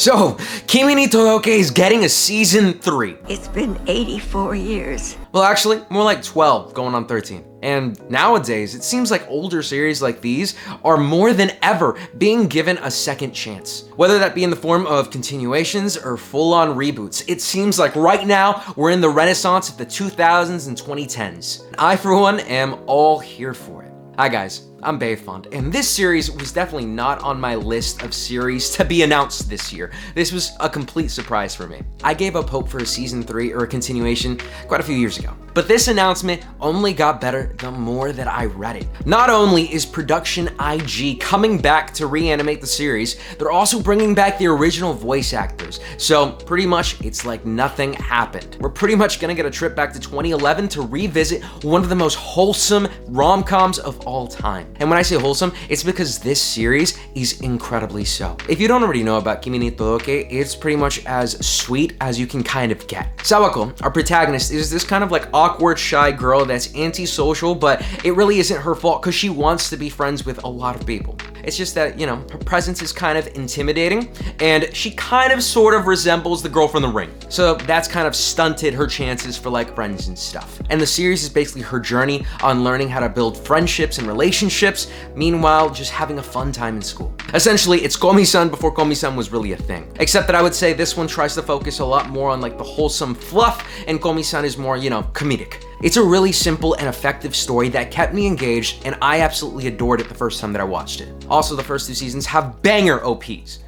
So, Kimi Ni Todoke is getting a season 3. It's been 84 years. Well, actually, more like 12, going on 13. And nowadays, it seems like older series like these are more than ever being given a second chance. Whether that be in the form of continuations or full-on reboots, it seems like right now we're in the renaissance of the 2000s and 2010s. And I, for one, am all here for it. Hi guys, I'm Bayfond, and this series was definitely not on my list of series to be announced this year. This was a complete surprise for me. I gave up hope for a season 3 or a continuation quite a few years ago. But this announcement only got better the more that I read it. Not only is Production IG coming back to reanimate the series, they're also bringing back the original voice actors. So pretty much it's like nothing happened. We're pretty much gonna get a trip back to 2011 to revisit one of the most wholesome rom-coms of all time. And when I say wholesome, it's because this series is incredibly so. If you don't already know about Kimi Ni Todoke, it's pretty much as sweet as you can kind of get. Sawako, our protagonist, is this kind of like awkward, shy girl that's antisocial, but it really isn't her fault because she wants to be friends with a lot of people. It's just that, you know, her presence is kind of intimidating, and she kind of sort of resembles the girl from The Ring. So that's kind of stunted her chances for like friends and stuff. And the series is basically her journey on learning how to build friendships and relationships, meanwhile just having a fun time in school. Essentially, it's Komi-san before Komi-san was really a thing. Except that I would say this one tries to focus a lot more on like the wholesome fluff, and Komi-san is more, you know, comedic. It's a really simple and effective story that kept me engaged, and I absolutely adored it the first time that I watched it. Also, the first 2 seasons have banger OPs.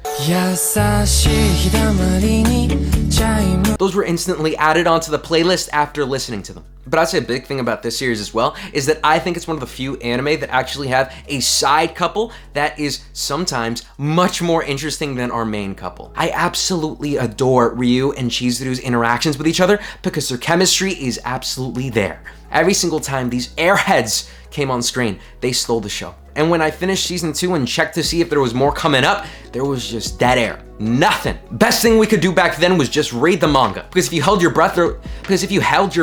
Those were instantly added onto the playlist after listening to them. But I'd say a big thing about this series as well is that I think it's one of the few anime that actually have a side couple that is sometimes much more interesting than our main couple. I absolutely adore Ryu and Chizuru's interactions with each other because their chemistry is absolutely there. Every single time these airheads came on screen, they stole the show. And when I finished season 2 and checked to see if there was more coming up, there was just dead air. Nothing. Best thing we could do back then was just read the manga. Because if you held your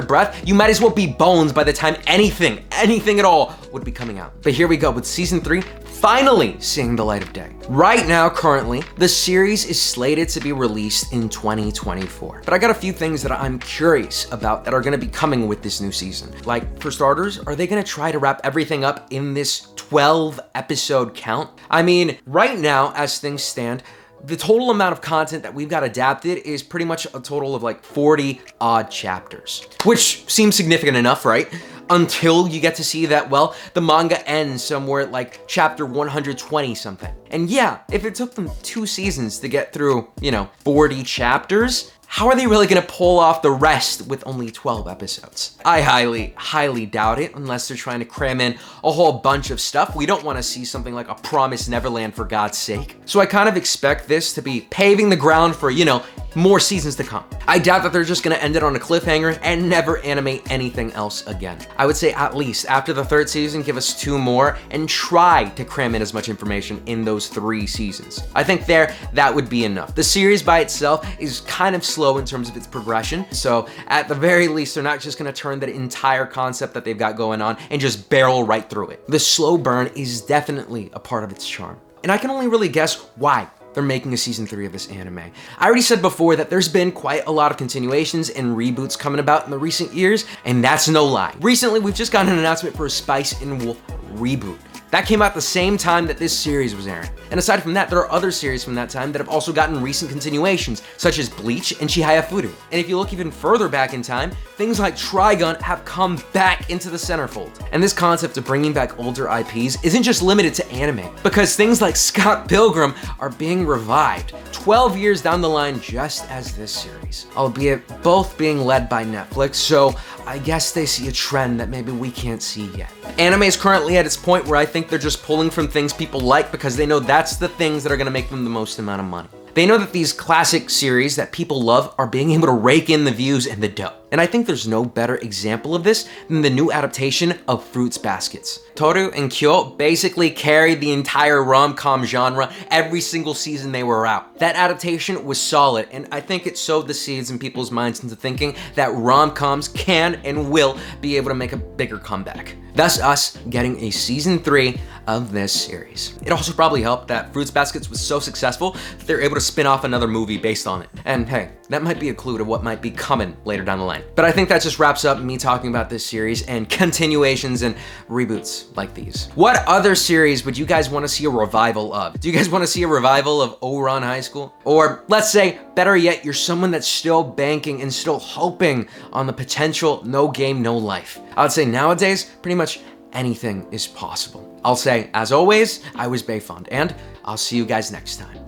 breath, you might as well be bones by the time anything at all would be coming out. But here we go with season 3 finally seeing the light of day. Right now, currently, the series is slated to be released in 2024. But I got a few things that I'm curious about that are gonna be coming with this new season. Like, for starters, are they gonna try to wrap everything up in this 12 episode count? I mean, right now, as things stand, the total amount of content that we've got adapted is pretty much a total of like 40 odd chapters, which seems significant enough, right? Until you get to see that, well, the manga ends somewhere at like chapter 120 something. And yeah, if it took them 2 seasons to get through, you know, 40 chapters, how are they really gonna pull off the rest with only 12 episodes? I highly doubt it unless they're trying to cram in a whole bunch of stuff. We don't wanna see something like a Promised Neverland for God's sake. So I kind of expect this to be paving the ground for, you know, more seasons to come. I doubt that they're just gonna end it on a cliffhanger and never animate anything else again. I would say at least after the 3rd season, give us 2 more and try to cram in as much information in those 3 seasons. I think that would be enough. The series by itself is kind of slow in terms of its progression. So at the very least, they're not just gonna turn that entire concept that they've got going on and just barrel right through it. The slow burn is definitely a part of its charm. And I can only really guess why they're making a season 3 of this anime. I already said before that there's been quite a lot of continuations and reboots coming about in the recent years, and that's no lie. Recently, we've just gotten an announcement for a Spice and Wolf reboot. That came out the same time that this series was airing. And aside from that, there are other series from that time that have also gotten recent continuations, such as Bleach and Chihaya Furu. And if you look even further back in time, things like Trigun have come back into the centerfold. And this concept of bringing back older IPs isn't just limited to anime, because things like Scott Pilgrim are being revived 12 years down the line just as this series, albeit both being led by Netflix, so I guess they see a trend that maybe we can't see yet. Anime is currently at its point where I think they're just pulling from things people like because they know that's the things that are gonna make them the most amount of money. They know that these classic series that people love are being able to rake in the views and the dough. And I think there's no better example of this than the new adaptation of Fruits Baskets. Toru and Kyo basically carried the entire rom-com genre every single season they were out. That adaptation was solid, and I think it sowed the seeds in people's minds into thinking that rom-coms can and will be able to make a bigger comeback. Thus us getting a season 3 of this series. It also probably helped that Fruits Baskets was so successful that they're able to spin off another movie based on it. And hey, that might be a clue to what might be coming later down the line. But I think that just wraps up me talking about this series and continuations and reboots like these. What other series would you guys want to see a revival of? Do you guys want to see a revival of Ouran High School? Or let's say, better yet, you're someone that's still banking and still hoping on the potential no game, no life. I would say nowadays, pretty much anything is possible. I'll say, as always, I was Bayfond, and I'll see you guys next time.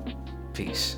Peace.